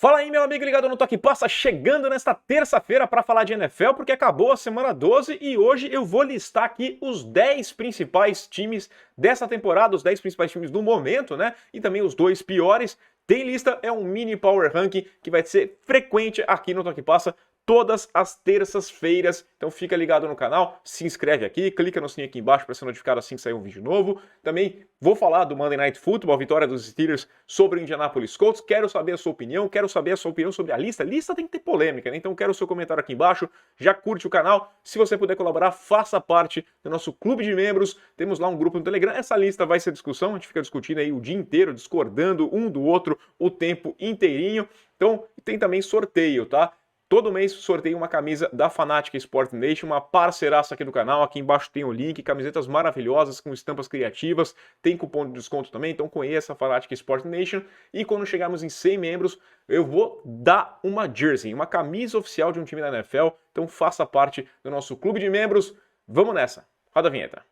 Fala aí, meu amigo ligado no Toque Passa, chegando nesta terça-feira para falar de NFL, porque acabou a semana 12 e hoje eu vou listar aqui os 10 principais times dessa temporada, os 10 principais times do momento, né? E também os dois piores. Tem lista, é um mini power ranking que vai ser frequente aqui no Toque Passa todas as terças-feiras. Então fica ligado no canal, se inscreve aqui, clica no sininho aqui embaixo para ser notificado assim que sair um vídeo novo. Também vou falar do Monday Night Football, a vitória dos Steelers sobre o Indianapolis Colts. Quero saber a sua opinião, quero saber a sua opinião sobre a lista. Lista tem que ter polêmica, né? Então quero o seu comentário aqui embaixo. Já curte o canal. Se você puder colaborar, faça parte do nosso clube de membros. Temos lá um grupo no Telegram. Essa lista vai ser discussão, a gente fica discutindo aí o dia inteiro, discordando um do outro o tempo inteirinho. Então tem também sorteio, tá? Todo mês sorteio uma camisa da Fanatic Sport Nation, uma parceiraça aqui do canal. Aqui embaixo tem o link, camisetas maravilhosas com estampas criativas, tem cupom de desconto também, então conheça a Fanatic Sport Nation. E quando chegarmos em 100 membros, eu vou dar uma jersey, uma camisa oficial de um time da NFL. Então faça parte do nosso clube de membros. Vamos nessa, roda a vinheta.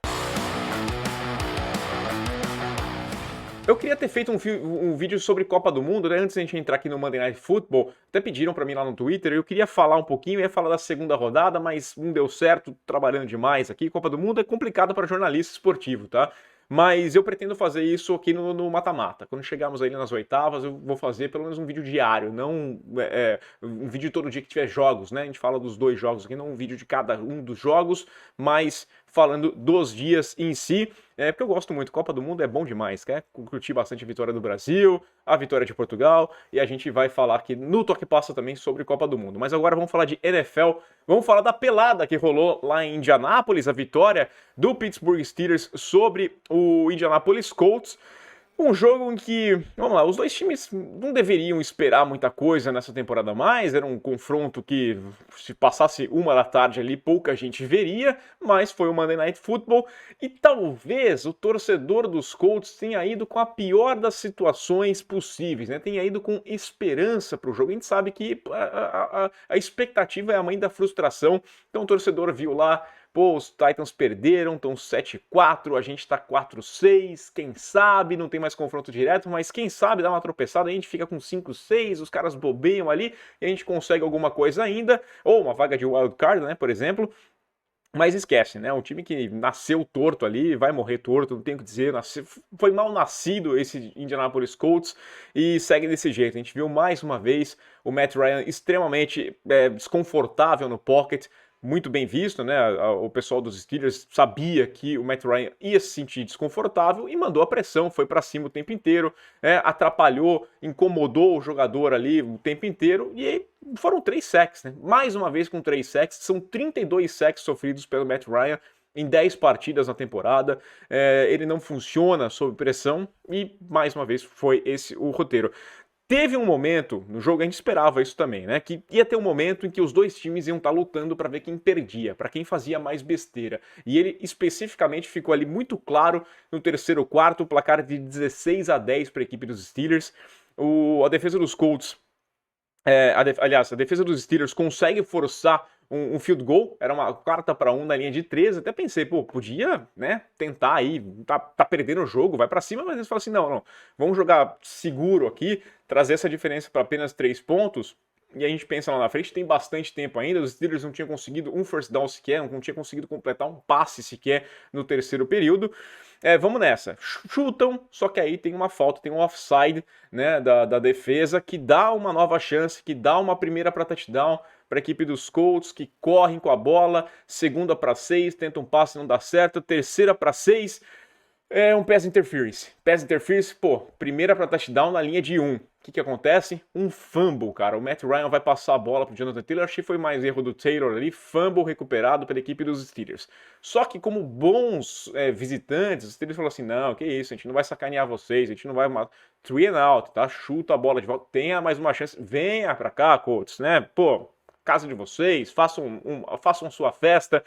Eu queria ter feito um vídeo sobre Copa do Mundo, né? Antes de a gente entrar aqui no Monday Night Football, até pediram para mim lá no Twitter, eu queria falar um pouquinho, ia falar da segunda rodada, mas não deu certo, trabalhando demais aqui. Copa do Mundo é complicado para jornalista esportivo, tá? Mas eu pretendo fazer isso aqui no mata-mata. Quando chegarmos aí nas oitavas, eu vou fazer pelo menos um vídeo diário, não um vídeo todo dia que tiver jogos, né? A gente fala dos dois jogos aqui, não um vídeo de cada um dos jogos, mas falando dos dias em si. Porque eu gosto muito, Copa do Mundo é bom demais, quer curtir bastante a vitória do Brasil, a vitória de Portugal, e a gente vai falar aqui no Toque Passa também sobre Copa do Mundo. Mas agora vamos falar de NFL, vamos falar da pelada que rolou lá em Indianápolis, a vitória do Pittsburgh Steelers sobre o Indianapolis Colts. Um jogo em que, vamos lá, os dois times não deveriam esperar muita coisa nessa temporada mais, era um confronto que se passasse 1 da tarde ali pouca gente veria, mas foi o Monday Night Football e talvez o torcedor dos Colts tenha ido com a pior das situações possíveis, né? Tenha ido com esperança para o jogo. A gente sabe que a expectativa é a mãe da frustração, então o torcedor viu lá, pô, os Titans perderam, estão 7-4, a gente tá 4-6, quem sabe, não tem mais confronto direto, mas quem sabe dá uma tropeçada, a gente fica com 5-6, os caras bobeiam ali, e a gente consegue alguma coisa ainda, ou uma vaga de wildcard, né, por exemplo. Mas esquece, né? Um time que nasceu torto ali, vai morrer torto, não tenho o que dizer. Foi mal nascido esse Indianapolis Colts e segue desse jeito. A gente viu mais uma vez o Matt Ryan extremamente desconfortável no pocket, muito bem visto, né? O pessoal dos Steelers sabia que o Matt Ryan ia se sentir desconfortável e mandou a pressão, foi para cima o tempo inteiro, atrapalhou, incomodou o jogador ali o tempo inteiro e aí foram 3 sacks, né? Mais uma vez com 3 sacks, são 32 sacks sofridos pelo Matt Ryan em 10 partidas na temporada. Ele não funciona sob pressão e mais uma vez foi esse o roteiro. Teve um momento no jogo, a gente esperava isso também, né? Que ia ter um momento em que os dois times iam estar lutando para ver quem perdia, para quem fazia mais besteira. E ele especificamente ficou ali muito claro no terceiro quarto, o placar de 16-10 para a equipe dos Steelers. A defesa dos Colts, aliás, a defesa dos Steelers consegue forçar um field goal, era uma 4-1 na linha de 13, até pensei, pô, podia, né, tentar aí, tá perdendo o jogo, vai pra cima, mas eles falam assim, não, vamos jogar seguro aqui, trazer essa diferença para apenas 3 pontos, e a gente pensa lá na frente, tem bastante tempo ainda, os Steelers não tinham conseguido um first down sequer, não tinham conseguido completar um passe sequer no terceiro período. Vamos nessa, chutam, só que aí tem uma falta, tem um offside, né, da defesa, que dá uma nova chance, que dá uma primeira para touchdown para a equipe dos Colts, que correm com a bola, 2ª para 6, tenta um passe, não dá certo, 3ª para 6, um pass interference. Pass interference, pô, primeira para touchdown na linha de 1. O que acontece? Um fumble, cara. O Matt Ryan vai passar a bola pro Jonathan Taylor. Achei que foi mais erro do Taylor ali. Fumble recuperado pela equipe dos Steelers. Só que como bons visitantes, os Steelers falaram assim, não, que isso, a gente não vai sacanear vocês, a gente não vai... 3 and out, tá? Chuta a bola de volta, tenha mais uma chance. Venha pra cá, Colts, né? Pô, casa de vocês, façam sua festa.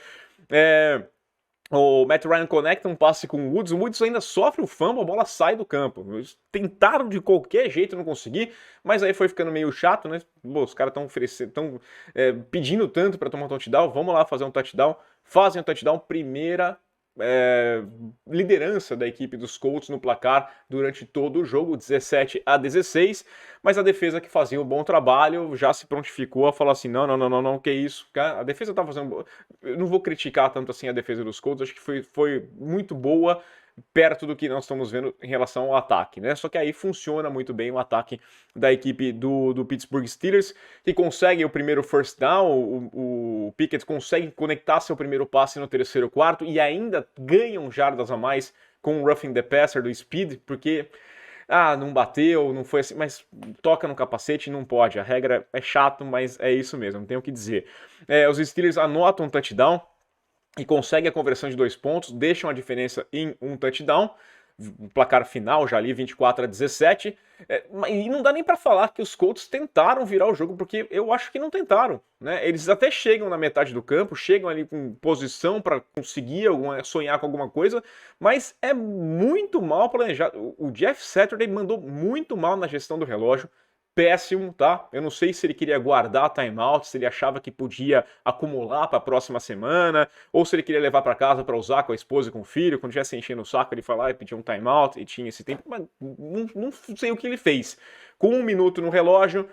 O Matt Ryan conecta um passe com o Woods ainda sofre o fumble, a bola sai do campo. Eles tentaram de qualquer jeito não conseguir, mas aí foi ficando meio chato, né? Pô, os caras estão pedindo tanto para tomar um touchdown, vamos lá fazer um touchdown. Fazem o touchdown, primeira liderança da equipe dos Colts no placar durante todo o jogo, 17-16, mas a defesa que fazia um bom trabalho já se prontificou a falar assim, não, que isso, a defesa tá fazendo... Eu não vou criticar tanto assim a defesa dos Colts, acho que foi muito boa, perto do que nós estamos vendo em relação ao ataque, né? Só que aí funciona muito bem o ataque da equipe do Pittsburgh Steelers, que consegue o primeiro first down, o Pickett consegue conectar seu primeiro passe no terceiro quarto e ainda ganham jardas a mais com o roughing the passer do Speed, porque não bateu, não foi assim, mas toca no capacete, não pode. A regra é chato, mas é isso mesmo, não tenho o que dizer. Os Steelers anotam um touchdown e conseguem a conversão de 2 pontos, deixam a diferença em um touchdown, placar final já ali 24-17, e não dá nem para falar que os Colts tentaram virar o jogo, porque eu acho que não tentaram, né? Eles até chegam na metade do campo, chegam ali com posição para conseguir sonhar com alguma coisa, mas é muito mal planejado. O Jeff Saturday mandou muito mal na gestão do relógio, péssimo, tá? Eu não sei se ele queria guardar timeout, se ele achava que podia acumular para a próxima semana, ou se ele queria levar para casa para usar com a esposa e com o filho. Quando estivesse enchendo o saco, ele falar e pedir um timeout e tinha esse tempo, mas não sei o que ele fez. Com 1 minuto no relógio,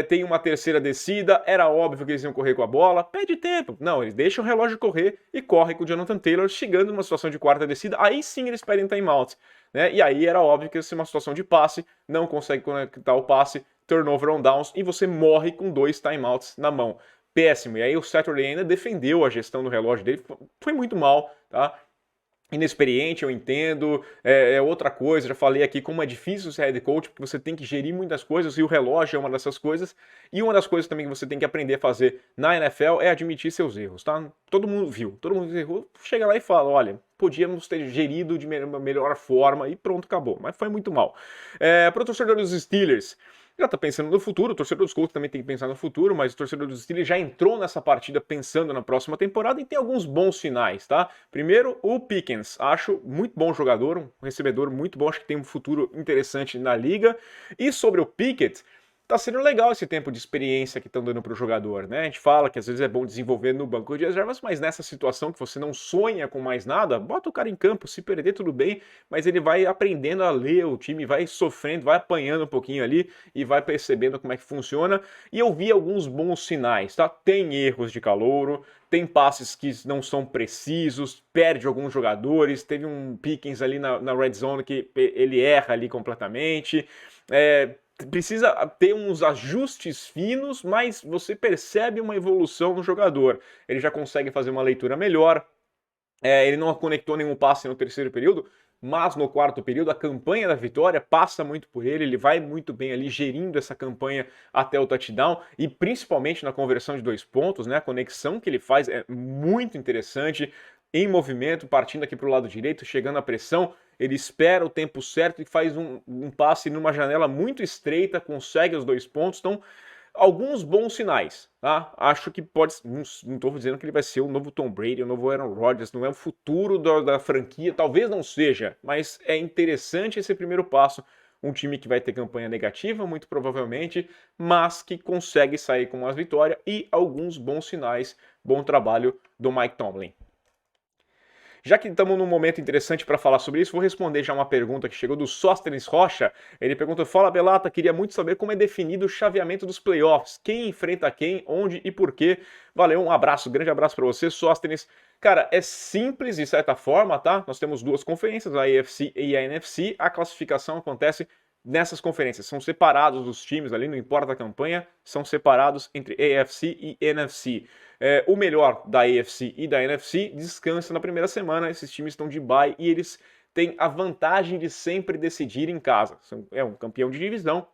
tem uma terceira descida, era óbvio que eles iam correr com a bola, pede tempo. Não, eles deixam o relógio correr e correm com o Jonathan Taylor, chegando numa situação de quarta descida, aí sim eles pedem timeout. Né? E aí era óbvio que ia ser uma situação de passe, não consegue conectar o passe, turnover on downs, e você morre com 2 timeouts na mão. Péssimo. E aí o Saturday ainda defendeu a gestão do relógio dele, foi muito mal, tá? Inexperiente, eu entendo, é outra coisa, já falei aqui como é difícil ser head coach, porque você tem que gerir muitas coisas e o relógio é uma dessas coisas, e uma das coisas também que você tem que aprender a fazer na NFL é admitir seus erros, tá? Todo mundo viu, todo mundo errou, chega lá e fala, olha, podíamos ter gerido de uma melhor forma e pronto, acabou, mas foi muito mal. Para o torcedor dos Steelers, já tá pensando no futuro, o torcedor dos Colts também tem que pensar no futuro, mas o torcedor dos Steelers já entrou nessa partida pensando na próxima temporada e tem alguns bons sinais, tá? Primeiro, o Pickens, acho muito bom jogador, um recebedor muito bom, acho que tem um futuro interessante na liga. E sobre o Pickett, tá sendo legal esse tempo de experiência que estão dando pro jogador, né? A gente fala que às vezes é bom desenvolver no banco de reservas, mas nessa situação que você não sonha com mais nada, bota o cara em campo, se perder tudo bem, mas ele vai aprendendo a ler o time, vai sofrendo, vai apanhando um pouquinho ali e vai percebendo como é que funciona. E eu vi alguns bons sinais, tá? Tem erros de calouro, tem passes que não são precisos, perde alguns jogadores, teve um Pickens ali na red zone que ele erra ali completamente, precisa ter uns ajustes finos, mas você percebe uma evolução no jogador. Ele já consegue fazer uma leitura melhor, ele não conectou nenhum passe no terceiro período, mas no quarto período a campanha da vitória passa muito por ele vai muito bem ali gerindo essa campanha até o touchdown e principalmente na conversão de 2 pontos, né? A conexão que ele faz é muito interessante, em movimento, partindo aqui para o lado direito, chegando à pressão, ele espera o tempo certo e faz um passe numa janela muito estreita, consegue os 2 pontos, então alguns bons sinais, tá? Acho que pode, não estou dizendo que ele vai ser o novo Tom Brady, o novo Aaron Rodgers, não é o futuro da franquia, talvez não seja, mas é interessante esse primeiro passo, um time que vai ter campanha negativa, muito provavelmente, mas que consegue sair com uma vitória e alguns bons sinais, bom trabalho do Mike Tomlin. Já que estamos num momento interessante para falar sobre isso, vou responder já uma pergunta que chegou do Sóstenes Rocha. Ele perguntou: fala Belata, queria muito saber como é definido o chaveamento dos playoffs, quem enfrenta quem, onde e por quê. Valeu, um abraço, grande abraço para você, Sóstenes. Cara, é simples de certa forma, tá? Nós temos 2 conferências, a AFC e a NFC. A classificação acontece nessas conferências. São separados os times ali, não importa a campanha, são separados entre AFC e NFC. O melhor da AFC e da NFC descansa na primeira semana, esses times estão de bye e eles têm a vantagem de sempre decidir em casa. É um campeão de divisão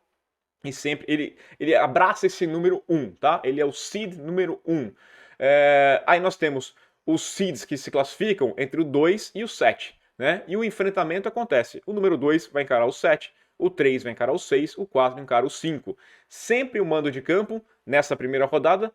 e sempre ele abraça esse número 1, tá? Ele é o seed número 1. Aí nós temos os seeds que se classificam entre o 2 e o 7, né? E o enfrentamento acontece. O número 2 vai encarar o 7, o 3 vai encarar o 6, o 4 encara o 5. Sempre o mando de campo, nessa primeira rodada,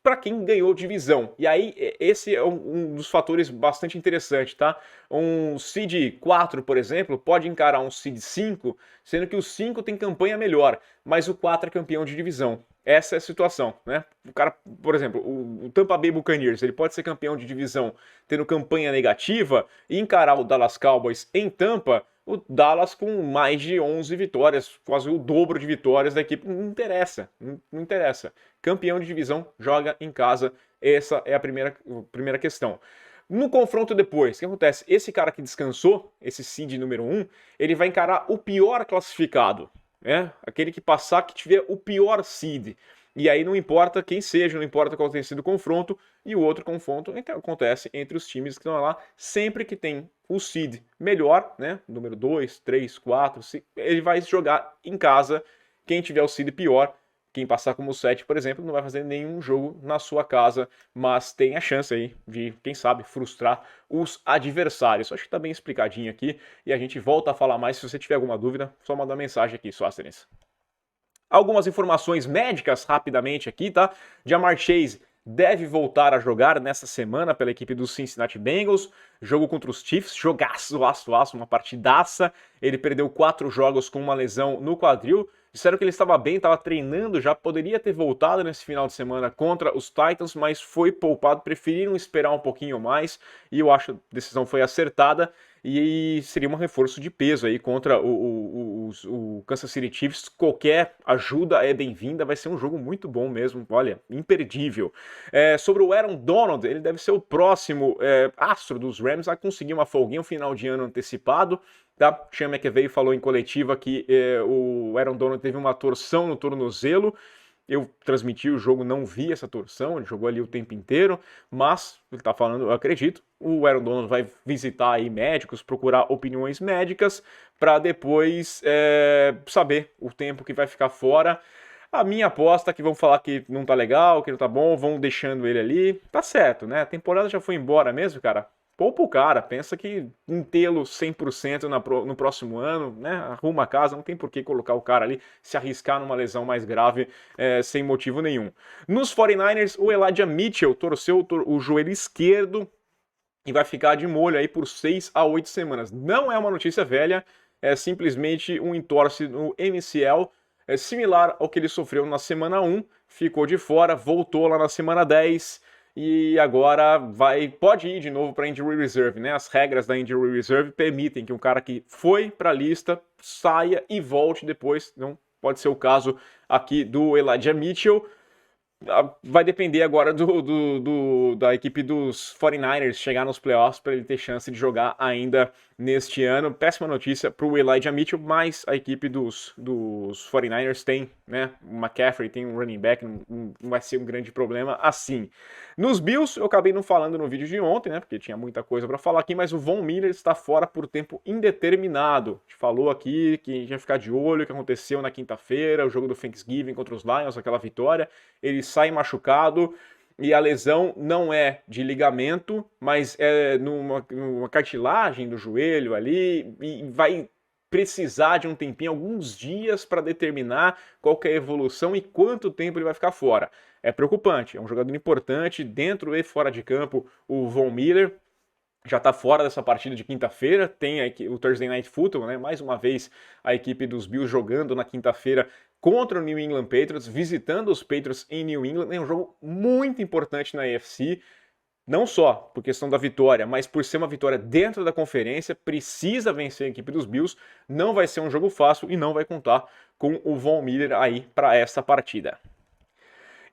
para quem ganhou divisão. E aí, esse é um dos fatores bastante interessantes, tá? Um seed 4, por exemplo, pode encarar um seed 5, sendo que o 5 tem campanha melhor, mas o 4 é campeão de divisão. Essa é a situação, né? O cara, por exemplo, o Tampa Bay Buccaneers, ele pode ser campeão de divisão tendo campanha negativa e encarar o Dallas Cowboys em Tampa, o Dallas com mais de 11 vitórias, quase o dobro de vitórias da equipe, não interessa, não interessa. Campeão de divisão joga em casa, essa é a primeira questão. No confronto depois, o que acontece? Esse cara que descansou, esse seed número 1, ele vai encarar o pior classificado, né? Aquele que passar, que tiver o pior seed. E aí não importa quem seja, não importa qual tenha sido o confronto, e o outro confronto acontece entre os times que estão lá, sempre que tem o seed melhor, né, número 2, 3, 4, ele vai jogar em casa. Quem tiver o seed pior, quem passar como 7, por exemplo, não vai fazer nenhum jogo na sua casa, mas tem a chance aí de, quem sabe, frustrar os adversários. Acho que tá bem explicadinho aqui, e a gente volta a falar mais. Se você tiver alguma dúvida, só mandar mensagem aqui, Sóstenes. Algumas informações médicas rapidamente aqui, tá? Ja'Marr Chase deve voltar a jogar nessa semana pela equipe dos Cincinnati Bengals. Jogo contra os Chiefs, jogaço, aço, uma partidaça. Ele perdeu 4 jogos com uma lesão no quadril. Disseram que ele estava bem, estava treinando, já poderia ter voltado nesse final de semana contra os Titans, mas foi poupado, preferiram esperar um pouquinho mais, e eu acho que a decisão foi acertada, e seria um reforço de peso aí contra o Kansas City Chiefs. Qualquer ajuda é bem-vinda, vai ser um jogo muito bom mesmo, olha, imperdível. Sobre o Aaron Donald, ele deve ser o próximo astro dos Rams a conseguir uma folguinha, um final de ano antecipado. Tá? Sean McVay falou em coletiva que o Aaron Donald teve uma torção no tornozelo. Eu transmiti o jogo, não vi essa torção, ele jogou ali o tempo inteiro, mas ele tá falando, eu acredito, o Aaron Donald vai visitar aí médicos, procurar opiniões médicas para depois saber o tempo que vai ficar fora. A minha aposta é que vão falar que não tá legal, que não tá bom, vão deixando ele ali. Tá certo, né? A temporada já foi embora mesmo, cara. Poupa o cara, pensa que em tê-lo 100% no próximo ano, né? Arruma a casa, não tem por que colocar o cara ali, se arriscar numa lesão mais grave sem motivo nenhum. Nos 49ers, o Elijah Mitchell torceu o joelho esquerdo e vai ficar de molho aí por 6 a 8 semanas. Não é uma notícia velha, é simplesmente um entorse no MCL, similar ao que ele sofreu na semana 1, ficou de fora, voltou lá na semana 10, e agora pode ir de novo para Injury Reserve, né? As regras da Injury Reserve permitem que um cara que foi para a lista saia e volte depois. Não pode ser o caso aqui do Elijah Mitchell. Vai depender agora da equipe dos 49ers chegar nos playoffs para ele ter chance de jogar ainda neste ano. Péssima notícia para o Elijah Mitchell, mas a equipe dos 49ers tem, né? O McCaffrey tem um running back, não vai ser um grande problema assim. Nos Bills, eu acabei não falando no vídeo de ontem, né? Porque tinha muita coisa para falar aqui, mas o Von Miller está fora por tempo indeterminado. A gente falou aqui que a gente ia ficar de olho o que aconteceu na quinta-feira, o jogo do Thanksgiving contra os Lions, aquela vitória. Ele sai machucado e a lesão não é de ligamento, mas é numa cartilagem do joelho ali, e vai precisar de um tempinho, alguns dias, para determinar qual que é a evolução e quanto tempo ele vai ficar fora. É preocupante, é um jogador importante dentro e fora de campo. O Von Miller já está fora dessa partida de quinta-feira, tem o Thursday Night Football, né? Mais uma vez a equipe dos Bills jogando na quinta-feira contra o New England Patriots, visitando os Patriots em New England. É um jogo muito importante na AFC, não só por questão da vitória, mas por ser uma vitória dentro da conferência. Precisa vencer a equipe dos Bills, não vai ser um jogo fácil e não vai contar com o Von Miller aí para essa partida.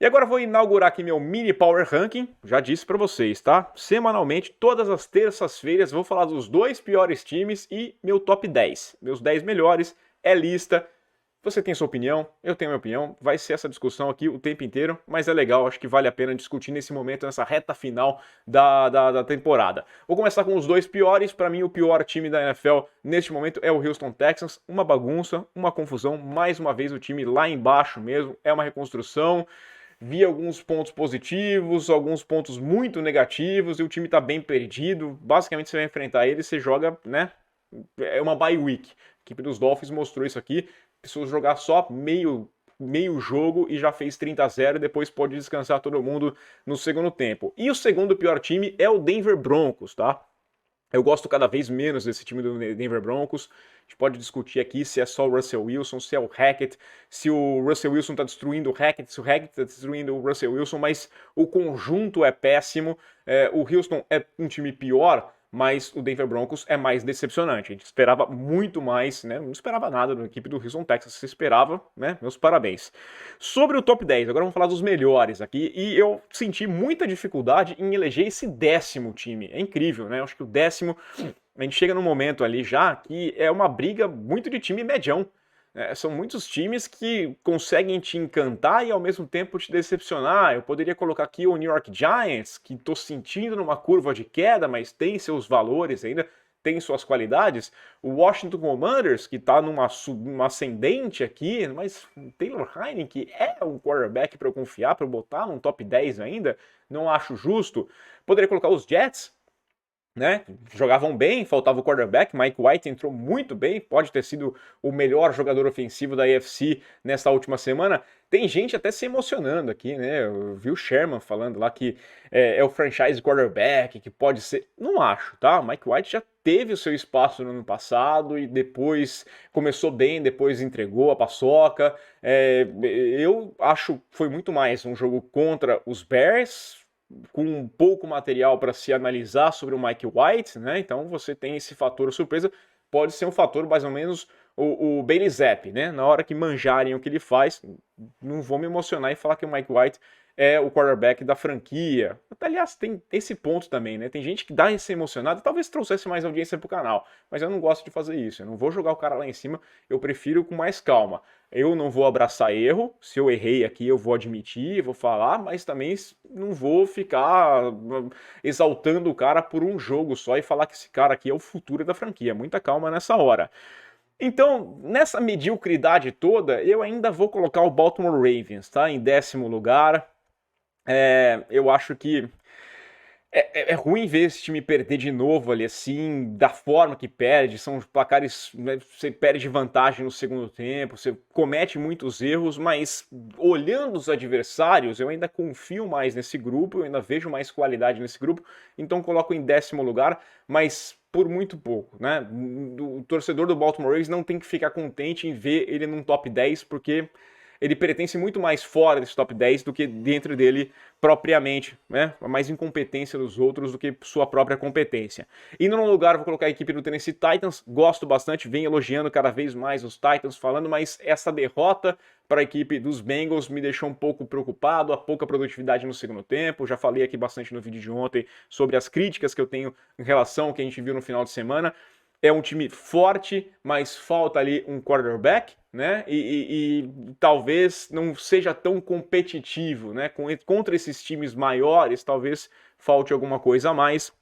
E agora vou inaugurar aqui meu mini Power Ranking, já disse para vocês, tá? Semanalmente, todas as terças-feiras, vou falar dos 2 piores times e meu top 10. Meus 10 melhores é lista. Você tem sua opinião, eu tenho minha opinião, vai ser essa discussão aqui o tempo inteiro, mas é legal, acho que vale a pena discutir nesse momento, nessa reta final da temporada. Vou começar com os 2 piores. Para mim o pior time da NFL neste momento é o Houston Texans, uma bagunça, uma confusão, mais uma vez o time lá embaixo mesmo, é uma reconstrução. Vi alguns pontos positivos, alguns pontos muito negativos, e o time tá bem perdido. Basicamente, você vai enfrentar ele, você joga, né? É uma bye week. A equipe dos Dolphins mostrou isso aqui. Pessoas jogar só meio meio jogo e já fez 30-0 e depois pode descansar todo mundo no segundo tempo. E o segundo pior time é o Denver Broncos, tá? Eu gosto cada vez menos desse time do Denver Broncos. A gente pode discutir aqui se é só o Russell Wilson, se é o Hackett, se o Russell Wilson está destruindo o Hackett, se o Hackett está destruindo o Russell Wilson, mas o conjunto é péssimo. O Houston é um time pior, mas o Denver Broncos é mais decepcionante. A gente esperava muito mais, né? Não esperava nada da equipe do Houston Texans. Se esperava, né? Meus parabéns. Sobre o top 10, agora vamos falar dos melhores aqui. E eu senti muita dificuldade em eleger esse 10º time. É incrível, né? Eu acho que o 10º, a gente chega num momento ali já que é uma briga muito de time medião. São muitos times que conseguem te encantar e ao mesmo tempo te decepcionar. Eu poderia colocar aqui o New York Giants, que estou sentindo numa curva de queda, mas tem seus valores ainda, tem suas qualidades. O Washington Commanders, que está numa ascendente aqui, mas o Taylor Heinicke é um quarterback para eu confiar, para eu botar num top 10 ainda, não acho justo. Poderia colocar os Jets, né? Jogavam bem, faltava o quarterback. Mike White entrou muito bem, pode ter sido o melhor jogador ofensivo da AFC nessa última semana. Tem gente até se emocionando aqui, né? Eu vi o Sherman falando lá que é o franchise quarterback, que pode ser. Não acho, tá? Mike White já teve o seu espaço no ano passado e depois começou bem, depois entregou a paçoca. Eu acho que foi muito mais um jogo contra os Bears, com pouco material para se analisar sobre o Mike White, né? Então você tem esse fator surpresa, pode ser um fator mais ou menos o Bailey Zappi, né? Na hora que manjarem o que ele faz, não vou me emocionar e falar que o Mike White é o quarterback da franquia. Aliás, tem esse ponto também, né? Tem gente que dá esse emocionado, talvez trouxesse mais audiência pro canal, mas eu não gosto de fazer isso. Eu não vou jogar o cara lá em cima, eu prefiro com mais calma. Eu não vou abraçar erro, se eu errei aqui eu vou admitir, vou falar, mas também não vou ficar exaltando o cara por um jogo só e falar que esse cara aqui é o futuro da franquia. Muita calma nessa hora. Então, nessa mediocridade toda, eu ainda vou colocar o Baltimore Ravens, tá? Em 10º lugar. Eu acho que é ruim ver esse time perder de novo ali, assim, da forma que perde. São placares, né, você perde vantagem no segundo tempo, você comete muitos erros, mas olhando os adversários, eu ainda confio mais nesse grupo, eu ainda vejo mais qualidade nesse grupo, então coloco em 10º lugar, mas por muito pouco, né? O torcedor do Baltimore Ravens não tem que ficar contente em ver ele num top 10, porque ele pertence muito mais fora desse top 10 do que dentro dele propriamente, né? Mais incompetência dos outros do que sua própria competência. E no lugar eu vou colocar a equipe do Tennessee Titans, gosto bastante, venho elogiando cada vez mais os Titans, falando, mas essa derrota para a equipe dos Bengals me deixou um pouco preocupado, a pouca produtividade no segundo tempo, já falei aqui bastante no vídeo de ontem sobre as críticas que eu tenho em relação ao que a gente viu no final de semana. É um time forte, mas falta ali um quarterback, né? E talvez não seja tão competitivo, né? Contra esses times maiores, talvez falte alguma coisa a mais.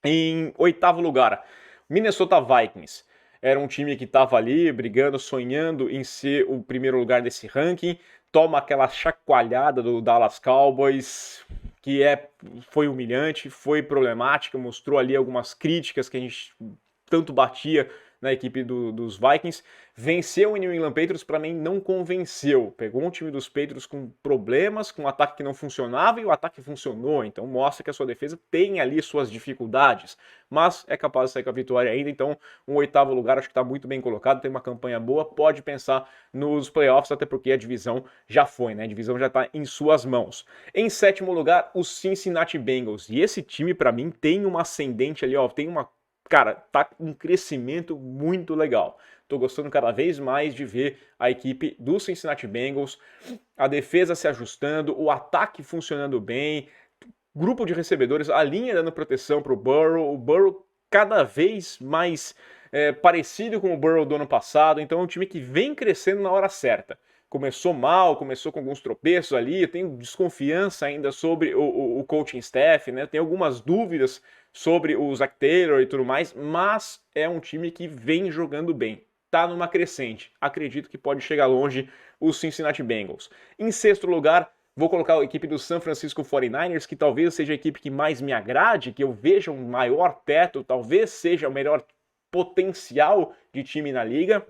Em 8º lugar, Minnesota Vikings. Era um time que estava ali brigando, sonhando em ser o primeiro lugar desse ranking. Toma aquela chacoalhada do Dallas Cowboys, que foi humilhante, foi problemática, mostrou ali algumas críticas que a gente tanto batia na equipe dos Vikings. Venceu o New England Patriots, para mim não convenceu. Pegou um time dos Patriots com problemas, com um ataque que não funcionava e o ataque funcionou. Então mostra que a sua defesa tem ali suas dificuldades, mas é capaz de sair com a vitória ainda. Então um 8º lugar acho que está muito bem colocado, tem uma campanha boa, pode pensar nos playoffs, até porque a divisão já foi, né? A divisão já está em suas mãos. Em 7º lugar, os Cincinnati Bengals. E esse time para mim tem uma ascendente ali, ó, tem uma tá um crescimento muito legal. Tô gostando cada vez mais de ver a equipe do Cincinnati Bengals, a defesa se ajustando, o ataque funcionando bem, grupo de recebedores, a linha dando proteção para o Burrow cada vez mais parecido com o Burrow do ano passado, então é um time que vem crescendo na hora certa. Começou mal, começou com alguns tropeços ali, eu tenho desconfiança ainda sobre o coaching staff, né? Tenho algumas dúvidas sobre o Zac Taylor e tudo mais, mas é um time que vem jogando bem, tá numa crescente. Acredito que pode chegar longe os Cincinnati Bengals. Em 6º lugar, vou colocar a equipe do San Francisco 49ers, que talvez seja a equipe que mais me agrade, que eu veja um maior teto, talvez seja o melhor potencial de time na liga,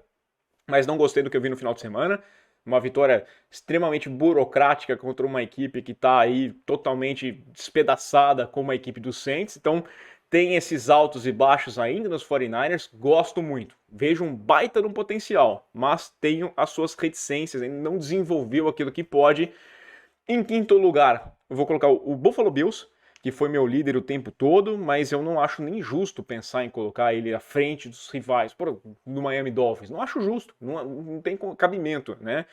mas não gostei do que eu vi no final de semana. uma vitória extremamente burocrática contra uma equipe que está aí totalmente despedaçada como a equipe do Saints. Então tem esses altos e baixos ainda nos 49ers, gosto muito. Vejo um baita de um potencial, mas tenho as suas reticências, ainda não desenvolveu aquilo que pode. Em quinto lugar, eu vou colocar o Buffalo Bills, que foi meu líder o tempo todo, mas eu não acho nem justo pensar em colocar ele à frente dos rivais, do Miami Dolphins. Não acho justo, não tem cabimento, né?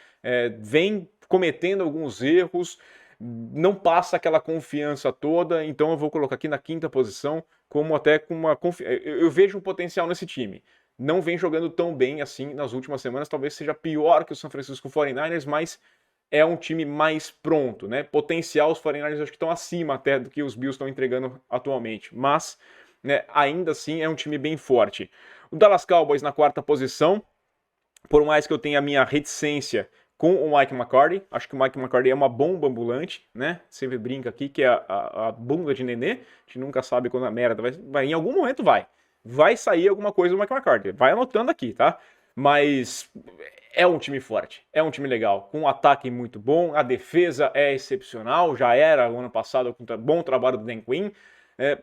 Vem cometendo alguns erros, não passa aquela confiança toda, então eu vou colocar aqui na quinta posição, como até com uma confiança. Eu vejo um potencial nesse time. Não vem jogando tão bem assim nas últimas semanas, talvez seja pior que o San Francisco 49ers, mas é um time mais pronto, né? Potencial, os 49ers acho que estão acima até do que os Bills estão entregando atualmente, mas né, ainda assim é um time bem forte. O Dallas Cowboys na quarta posição, por mais que eu tenha a minha reticência com o Mike McCarthy, acho que o Mike McCarthy é uma bomba ambulante, né? Sempre brinca aqui que é a bunda de nenê, a gente nunca sabe quando a merda vai em algum momento vai sair alguma coisa do Mike McCarthy, vai anotando aqui, tá? Mas é um time forte, é um time legal, com um ataque muito bom, a defesa é excepcional, já era o ano passado com bom trabalho do Dan Quinn.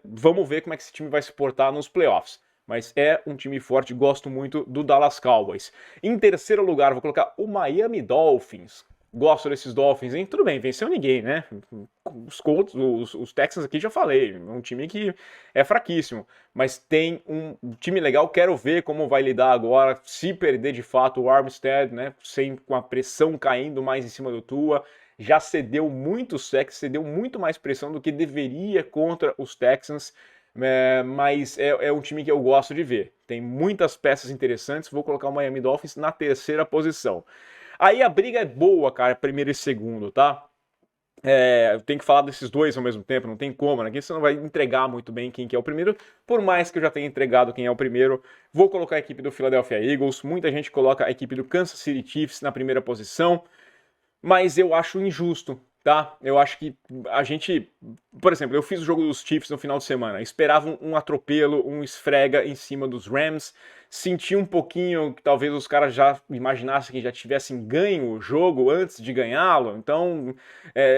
Vamos ver como é que esse time vai se portar nos playoffs. Mas é um time forte, gosto muito do Dallas Cowboys. Em terceiro lugar, vou colocar o Miami Dolphins. Gosto desses Dolphins, hein? Tudo bem, venceu ninguém, né? Os Colts, os Texans aqui já falei, é um time que é fraquíssimo, mas tem um time legal, quero ver como vai lidar agora, se perder de fato o Armstead, né? Com a pressão caindo mais em cima do Tua, já cedeu muito sacks, cedeu muito mais pressão do que deveria contra os Texans, mas é um time que eu gosto de ver. Tem muitas peças interessantes, vou colocar o Miami Dolphins na terceira posição. Aí a briga é boa, cara, primeiro e segundo, tá? Eu tenho que falar desses dois ao mesmo tempo, não tem como, né? Aqui você não vai entregar muito bem quem que é o primeiro, por mais que eu já tenha entregado quem é o primeiro. Vou colocar a equipe do Philadelphia Eagles, muita gente coloca a equipe do Kansas City Chiefs na primeira posição, mas eu acho injusto, tá? Eu acho que a gente... Por exemplo, eu fiz o jogo dos Chiefs no final de semana, esperava um atropelo, um esfrega em cima dos Rams, senti um pouquinho que talvez os caras já imaginassem que já tivessem ganho o jogo antes de ganhá-lo, então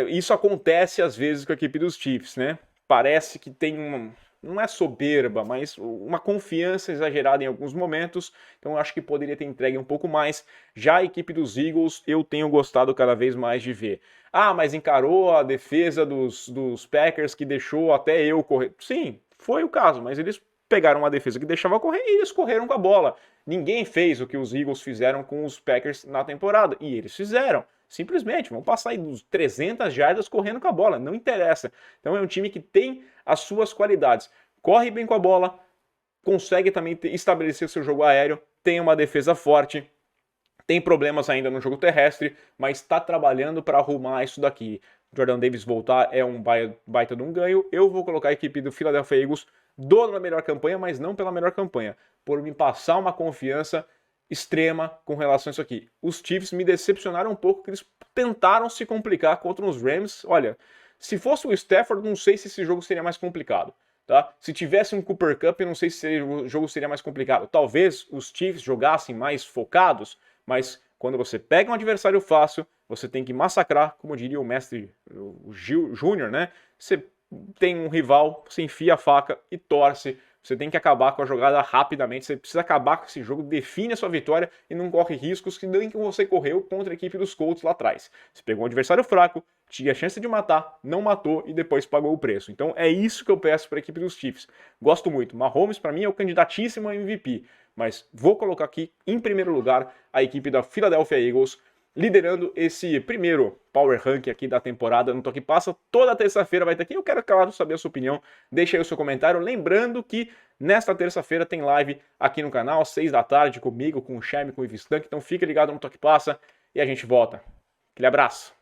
isso acontece às vezes com a equipe dos Chiefs, né? Parece que tem não é soberba, mas uma confiança exagerada em alguns momentos, então eu acho que poderia ter entregue um pouco mais. Já a equipe dos Eagles, eu tenho gostado cada vez mais de ver. Ah, mas encarou a defesa dos Packers que deixou até eu correr. Sim, foi o caso, mas eles pegaram uma defesa que deixava correr e eles correram com a bola. Ninguém fez o que os Eagles fizeram com os Packers na temporada, e eles fizeram. Simplesmente, vão passar aí dos 300 jardas correndo com a bola, não interessa. Então é um time que tem as suas qualidades. Corre bem com a bola, consegue também estabelecer seu jogo aéreo, tem uma defesa forte, tem problemas ainda no jogo terrestre, mas está trabalhando para arrumar isso daqui. Jordan Davis voltar é um baita de um ganho. Eu vou colocar a equipe do Philadelphia Eagles dono da melhor campanha, mas não pela melhor campanha, por me passar uma confiança extrema com relação a isso aqui. Os Chiefs me decepcionaram um pouco, que eles tentaram se complicar contra os Rams. Olha, se fosse o Stafford, não sei se esse jogo seria mais complicado. Tá? Se tivesse um Cooper Kupp, não sei se o jogo seria mais complicado. Talvez os Chiefs jogassem mais focados, mas quando você pega um adversário fácil, você tem que massacrar, como diria o mestre o Júnior, né? Você tem um rival, você enfia a faca e torce. Você tem que acabar com a jogada rapidamente, você precisa acabar com esse jogo, define a sua vitória e não corre riscos que nem que você correu contra a equipe dos Colts lá atrás. Você pegou um adversário fraco, tinha a chance de matar, não matou e depois pagou o preço. Então é isso que eu peço para a equipe dos Chiefs. Gosto muito. Mahomes para mim é o candidatíssimo a MVP, mas vou colocar aqui em primeiro lugar a equipe da Philadelphia Eagles, liderando esse primeiro Power Rank aqui da temporada no Toque Passa. Toda terça-feira vai ter aqui. Eu quero, claro, saber a sua opinião. Deixa aí o seu comentário. Lembrando que nesta terça-feira tem live aqui no canal, às 6 da tarde, comigo, com o Chame, com o Ivistan. Então fica ligado no Toque Passa e a gente volta. Aquele abraço.